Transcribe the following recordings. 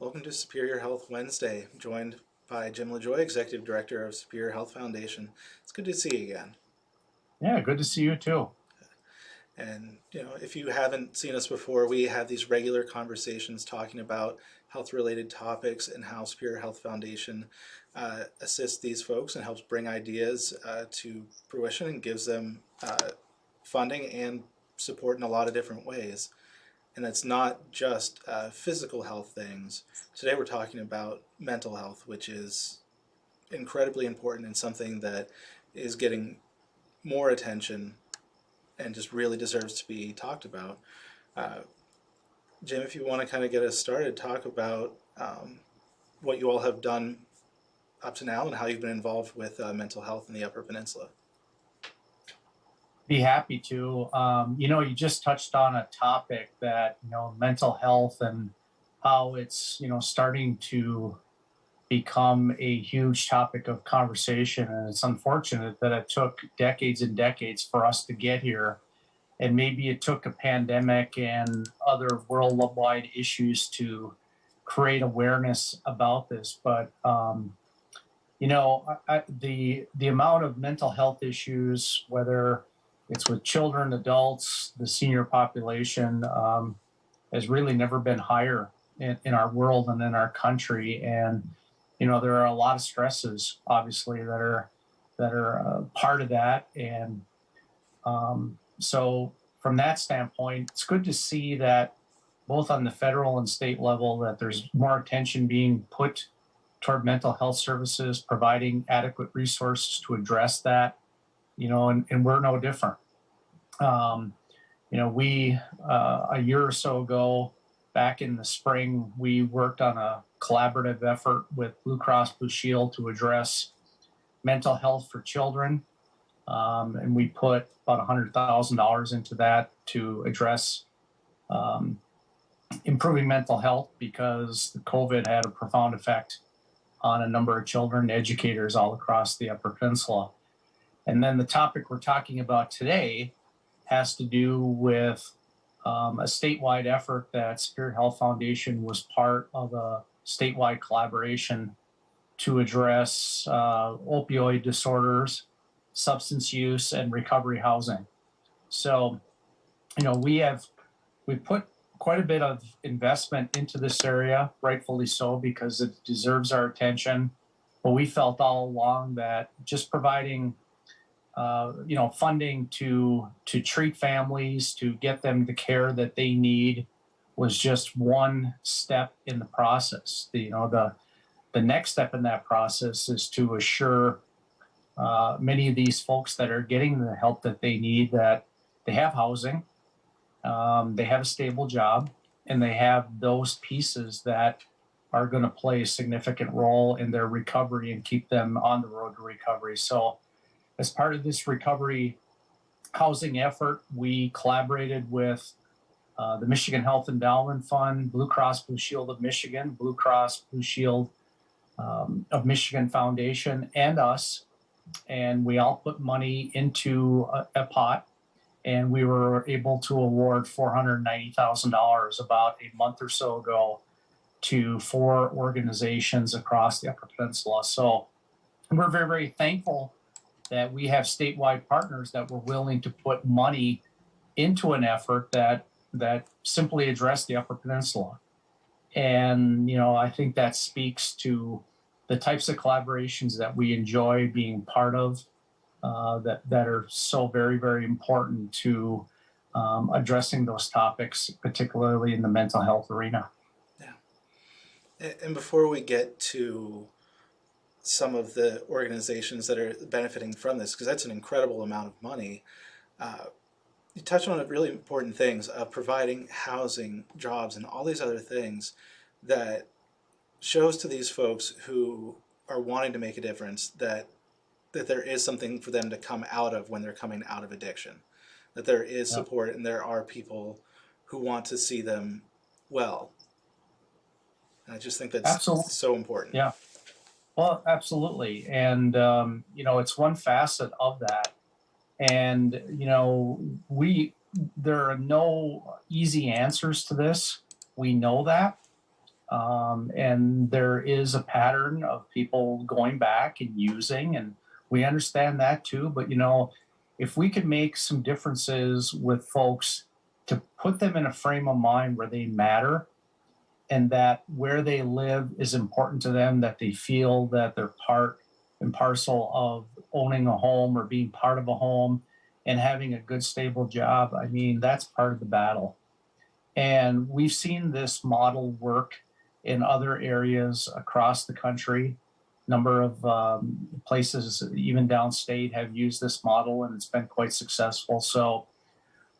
Welcome to Superior Health Wednesday, joined by Jim LaJoy, Executive Director of Superior Health Foundation. It's good to see you again. Yeah, good to see you too. And if you haven't seen us before, we have these regular conversations talking about health-related topics and how Superior Health Foundation assists these folks and helps bring ideas to fruition and gives them funding and support in a lot of different ways. And it's not just physical health things. Today we're talking about mental health, which is incredibly important and something that is getting more attention and just really deserves to be talked about. Uh, Jim, if you want to kind of get us started, talk about what you all have done up to now and how you've been involved with mental health in the Upper Peninsula. Be happy to. You just touched on a topic that, mental health and how it's, starting to become a huge topic of conversation. And it's unfortunate that it took decades and decades for us to get here. And maybe it took a pandemic and other worldwide issues to create awareness about this. But the amount of mental health issues, whether it's with children, adults, the senior population, has really never been higher in our world and in our country. And there are a lot of stresses, obviously, that are part of that. And so, from that standpoint, it's good to see that both on the federal and state level that there's more attention being put toward mental health services, providing adequate resources to address that, and we're no different. We, a year or so ago, back in the spring, we worked on a collaborative effort with Blue Cross Blue Shield to address mental health for children. And we put about $100,000 into that to address improving mental health because the COVID had a profound effect on a number of children, educators all across the Upper Peninsula. And then the topic we're talking about today has to do with a statewide effort that Superior Health Foundation was part of a statewide collaboration to address opioid disorders, substance use, and recovery housing. So, we put quite a bit of investment into this area, rightfully so, because it deserves our attention. But we felt all along that just providing funding to treat families, to get them the care that they need, was just one step in the process. The next step in that process is to assure many of these folks that are getting the help that they need that they have housing, they have a stable job, and they have those pieces that are going to play a significant role in their recovery and keep them on the road to recovery. So as part of this recovery housing effort, we collaborated with the Michigan Health Endowment Fund, Blue Cross Blue Shield of Michigan, Blue Cross Blue Shield of Michigan Foundation, and us. And we all put money into a pot, and we were able to award $490,000 about a month or so ago to 4 organizations across the Upper Peninsula. So we're very, very thankful that we have statewide partners that were willing to put money into an effort that simply addressed the Upper Peninsula. And, I think that speaks to the types of collaborations that we enjoy being part of, that are so very, very important to addressing those topics, particularly in the mental health arena. Yeah. And before we get to some of the organizations that are benefiting from this, because that's an incredible amount of money, you touched on really important things of providing housing, jobs, and all these other things that shows to these folks who are wanting to make a difference that there is something for them to come out of when they're coming out of addiction, that there is support and there are people who want to see them well. And I just think that's Absolutely. so important. Yeah. Well, absolutely. And, it's one facet of that. And, there are no easy answers to this. We know that. And there is a pattern of people going back and using, and we understand that too. But, if we could make some differences with folks to put them in a frame of mind where they matter and that where they live is important to them, that they feel that they're part and parcel of owning a home or being part of a home and having a good, stable job. I mean, that's part of the battle. And we've seen this model work in other areas across the country. Number of places, even downstate, have used this model, and it's been quite successful. So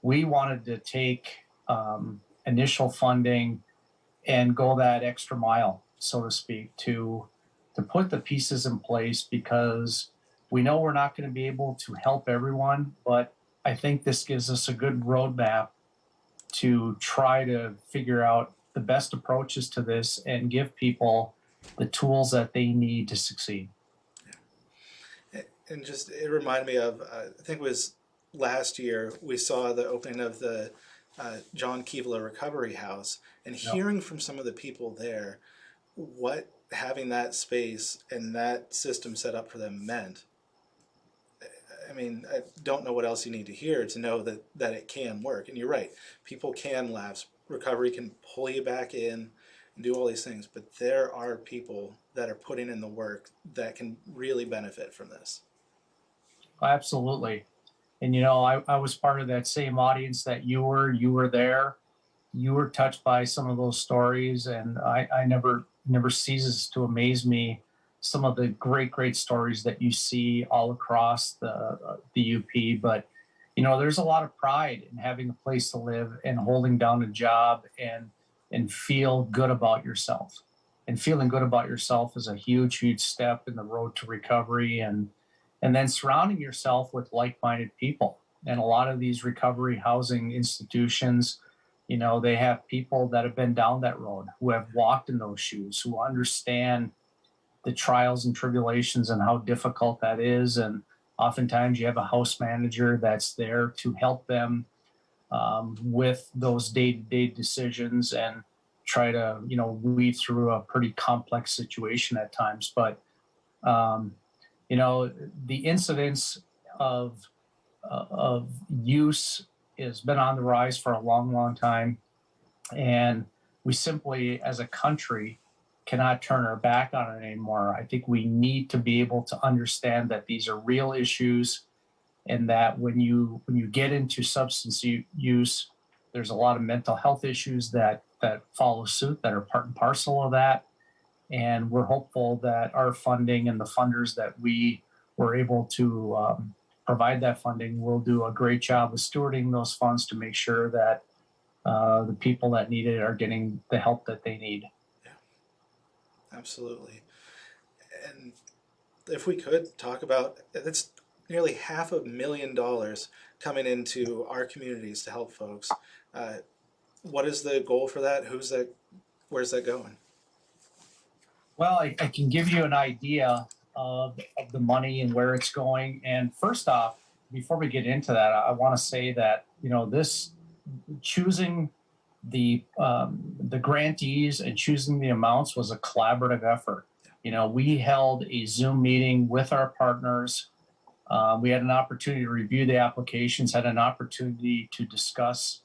we wanted to take initial funding and go that extra mile, so to speak, to put the pieces in place, because we know we're not going to be able to help everyone, but I think this gives us a good roadmap to try to figure out the best approaches to this and give people the tools that they need to succeed. And just, it reminded me of, I think it was last year, we saw the opening of the John Kevela Recovery House, and hearing from some of the people there what having that space and that system set up for them meant. I mean, I don't know what else you need to hear to know that it can work. And you're right, people can lapse. Recovery can pull you back in and do all these things, but there are people that are putting in the work that can really benefit from this. Absolutely. And I was part of that same audience that you were there. You were touched by some of those stories, and I never ceases to amaze me some of the great stories that you see all across the UP. But there's a lot of pride in having a place to live and holding down a job and feel good about yourself. And feeling good about yourself is a huge step in the road to recovery, and then surrounding yourself with like-minded people. And a lot of these recovery housing institutions, they have people that have been down that road, who have walked in those shoes, who understand the trials and tribulations and how difficult that is. And oftentimes you have a house manager that's there to help them with those day-to-day decisions and try to, weed through a pretty complex situation at times. But, the incidence of use has been on the rise for a long time. And we simply, as a country, cannot turn our back on it anymore. I think we need to be able to understand that these are real issues, and that when you get into substance use, there's a lot of mental health issues that follow suit, that are part and parcel of that. And we're hopeful that our funding and the funders that we were able to provide that funding will do a great job of stewarding those funds to make sure that the people that need it are getting the help that they need. Yeah, absolutely. And if we could talk about, it's nearly $500,000 coming into our communities to help folks. What is the goal for that? Where's that going? Well, I can give you an idea of the money and where it's going. And first off, before we get into that, I want to say that this choosing the grantees and choosing the amounts was a collaborative effort. We held a Zoom meeting with our partners. We had an opportunity to review the applications, had an opportunity to discuss,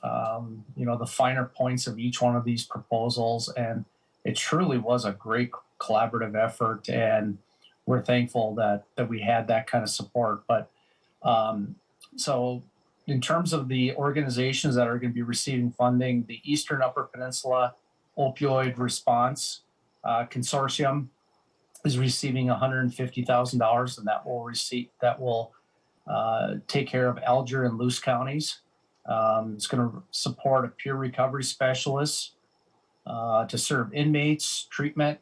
the finer points of each one of these proposals, and it truly was a great collaborative effort. And we're thankful that we had that kind of support. But so in terms of the organizations that are going to be receiving funding, the Eastern Upper Peninsula Opioid Response Consortium is receiving $150,000, and that will take care of Alger and Luce counties. It's going to support a peer recovery specialist to serve inmates, treatment,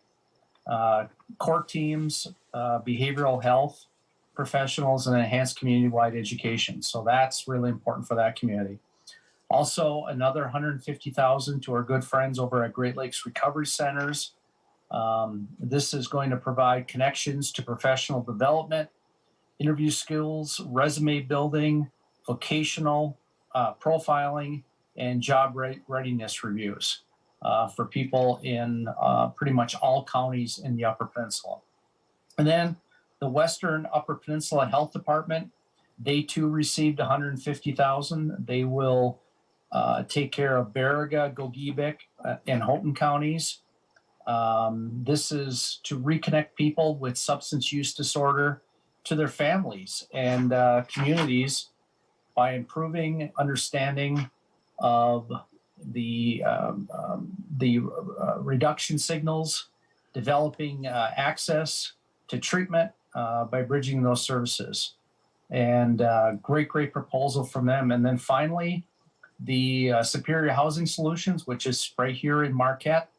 court teams, behavioral health professionals, and enhanced community-wide education. So that's really important for that community. Also, another $150,000 to our good friends over at Great Lakes Recovery Centers. This is going to provide connections to professional development, interview skills, resume building, vocational profiling, and job readiness reviews. for people in pretty much all counties in the Upper Peninsula. And then the Western Upper Peninsula Health Department, they too received $150,000. They will take care of Baraga, Gogebic, and Houghton counties. This is to reconnect people with substance use disorder to their families and communities by improving understanding of the reduction signals, developing access to treatment by bridging those services. And great proposal from them. And then finally, the Superior Housing Solutions, which is right here in Marquette,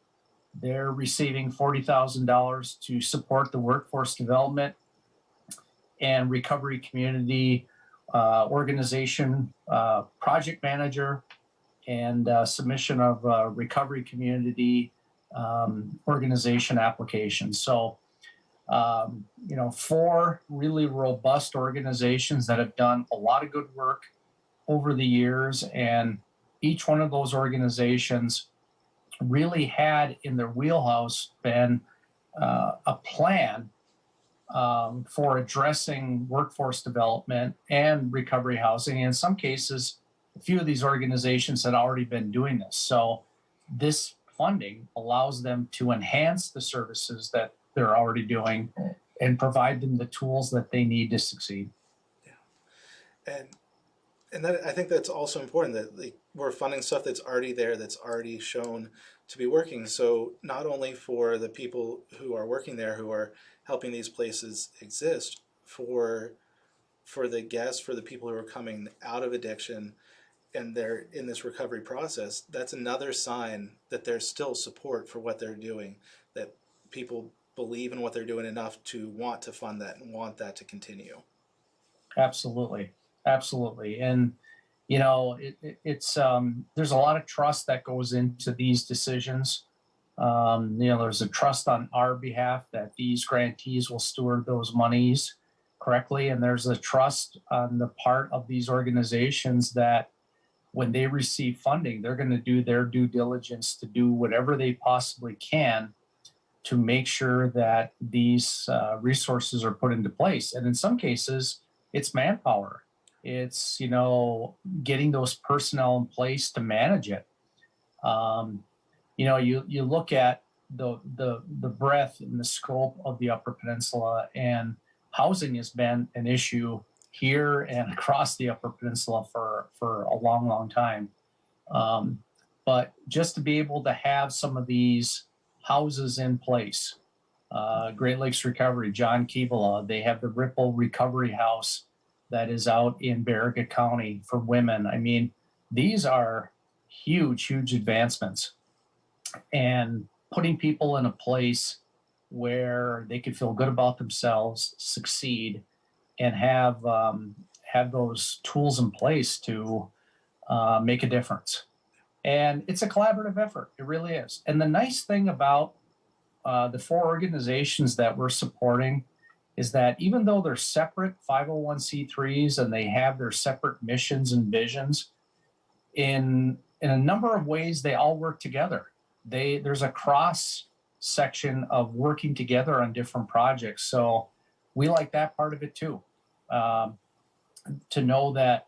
they're receiving $40,000 to support the workforce development and recovery community organization project manager and submission of recovery community organization applications. So, 4 really robust organizations that have done a lot of good work over the years. And each one of those organizations really had in their wheelhouse been a plan for addressing workforce development and recovery housing. And in some cases, a few of these organizations had already been doing this. So this funding allows them to enhance the services that they're already doing and provide them the tools that they need to succeed. Yeah. And that, I think that's also important, that we're funding stuff that's already there, that's already shown to be working. So not only for the people who are working there, who are helping these places exist, for the guests, for the people who are coming out of addiction and they're in this recovery process, that's another sign that there's still support for what they're doing, that people believe in what they're doing enough to want to fund that and want that to continue. Absolutely. And it's there's a lot of trust that goes into these decisions. There's a trust on our behalf that these grantees will steward those monies correctly, and there's a trust on the part of these organizations that when they receive funding, they're going to do their due diligence to do whatever they possibly can to make sure that these resources are put into place. And in some cases, it's manpower. It's, getting those personnel in place to manage it. You look at the breadth and the scope of the Upper Peninsula, and housing has been an issue here and across the Upper Peninsula for a long time. But just to be able to have some of these houses in place, Great Lakes Recovery, John Keevala, they have the Ripple Recovery House that is out in Baraga County for women. I mean, these are huge advancements, and putting people in a place where they can feel good about themselves, succeed, and have those tools in place to make a difference. And it's a collaborative effort. It really is. And the nice thing about the 4 organizations that we're supporting is that even though they're separate 501c3s and they have their separate missions and visions, in a number of ways, they all work together. There's a cross section of working together on different projects. So we like that part of it too. To know that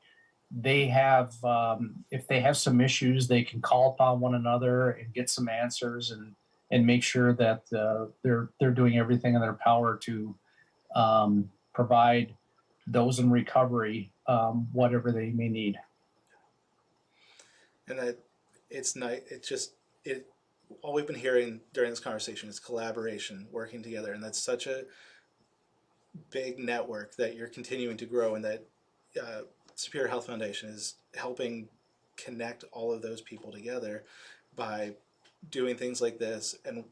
they have, if they have some issues, they can call upon one another and get some answers and make sure that they're doing everything in their power to provide those in recovery whatever they may need. And that it's nice. All we've been hearing during this conversation is collaboration, working together, and that's such a big network that you're continuing to grow, and that Superior Health Foundation is helping connect all of those people together by doing things like this. And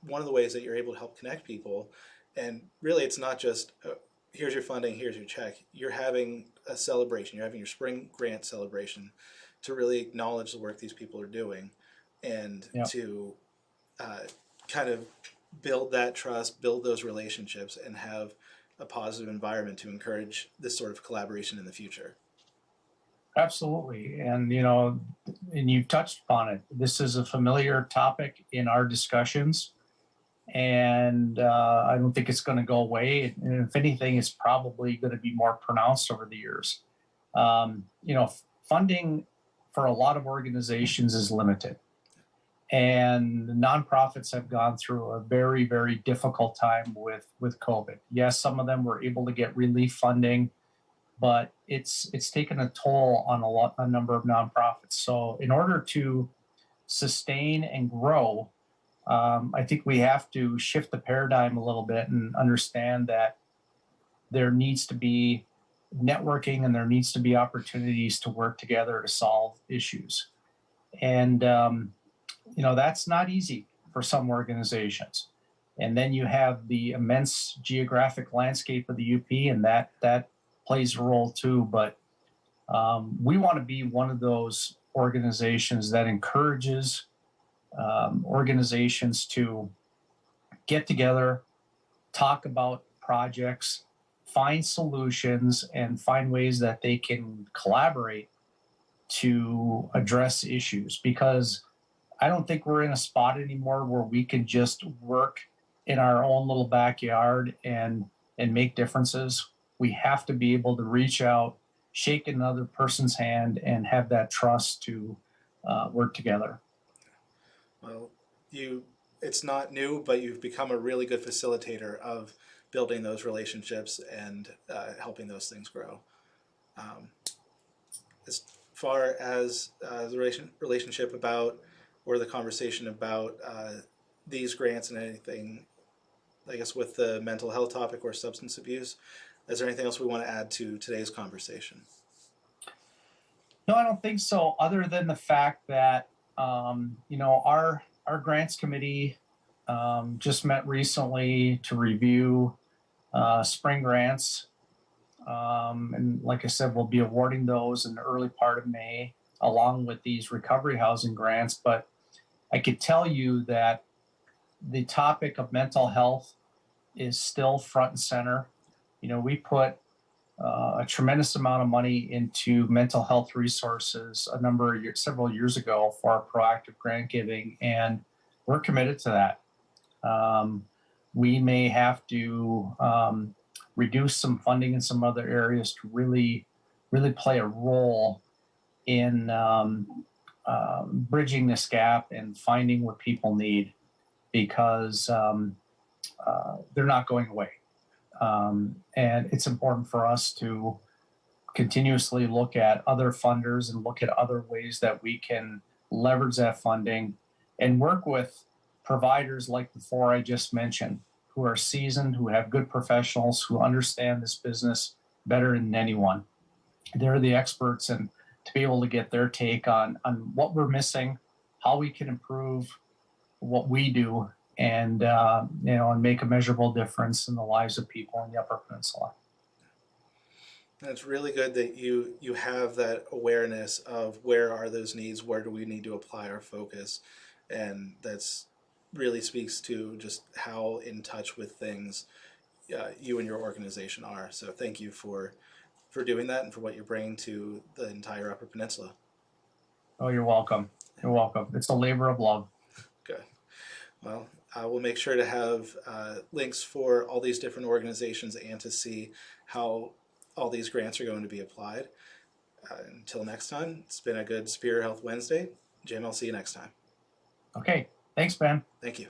one of the ways that you're able to help connect people, and really it's not just here's your funding, here's your check. You're having a celebration. You're having your spring grant celebration to really acknowledge the work these people are doing, and to kind of build that trust, build those relationships, and have a positive environment to encourage this sort of collaboration in the future. Absolutely. And, and you've touched upon it. This is a familiar topic in our discussions. And I don't think it's going to go away. And if anything, it's probably going to be more pronounced over the years. Funding for a lot of organizations is limited. And the nonprofits have gone through a very, very difficult time with COVID. Yes, some of them were able to get relief funding, but it's taken a toll on a number of nonprofits. So in order to sustain and grow, I think we have to shift the paradigm a little bit and understand that there needs to be networking and there needs to be opportunities to work together to solve issues. And that's not easy for some organizations. And then you have the immense geographic landscape of the UP, and that plays a role too. But we want to be one of those organizations that encourages organizations to get together, talk about projects, find solutions, and find ways that they can collaborate to address issues. Because I don't think we're in a spot anymore where we can just work in our own little backyard and make differences. We have to be able to reach out, shake another person's hand, and have that trust to work together. Well, it's not new, but you've become a really good facilitator of building those relationships and helping those things grow. As far as the relationship about, or the conversation about these grants and anything, I guess with the mental health topic or substance abuse, is there anything else we want to add to today's conversation? No, I don't think so, other than the fact that our grants committee just met recently to review spring grants. And like I said, we'll be awarding those in the early part of May, along with these recovery housing grants. But I could tell you that the topic of mental health is still front and center. We put a tremendous amount of money into mental health resources several years ago for our proactive grant giving, and we're committed to that. We may have to reduce some funding in some other areas to really, really play a role in bridging this gap and finding what people need, because they're not going away. And it's important for us to continuously look at other funders and look at other ways that we can leverage that funding and work with providers like the four I just mentioned, who are seasoned, who have good professionals, who understand this business better than anyone. They're the experts, and to be able to get their take on what we're missing, how we can improve what we do, and and make a measurable difference in the lives of people in the Upper Peninsula. It's really good that you have that awareness of where are those needs, where do we need to apply our focus, and that's really speaks to just how in touch with things you and your organization are. So thank you for doing that and for what you're bringing to the entire Upper Peninsula. Oh, you're welcome. You're welcome. It's a labor of love. Good. Well, we'll make sure to have links for all these different organizations and to see how all these grants are going to be applied. Until next time, it's been a good Superior Health Wednesday. Jim, I'll see you next time. Okay. Thanks, Ben. Thank you.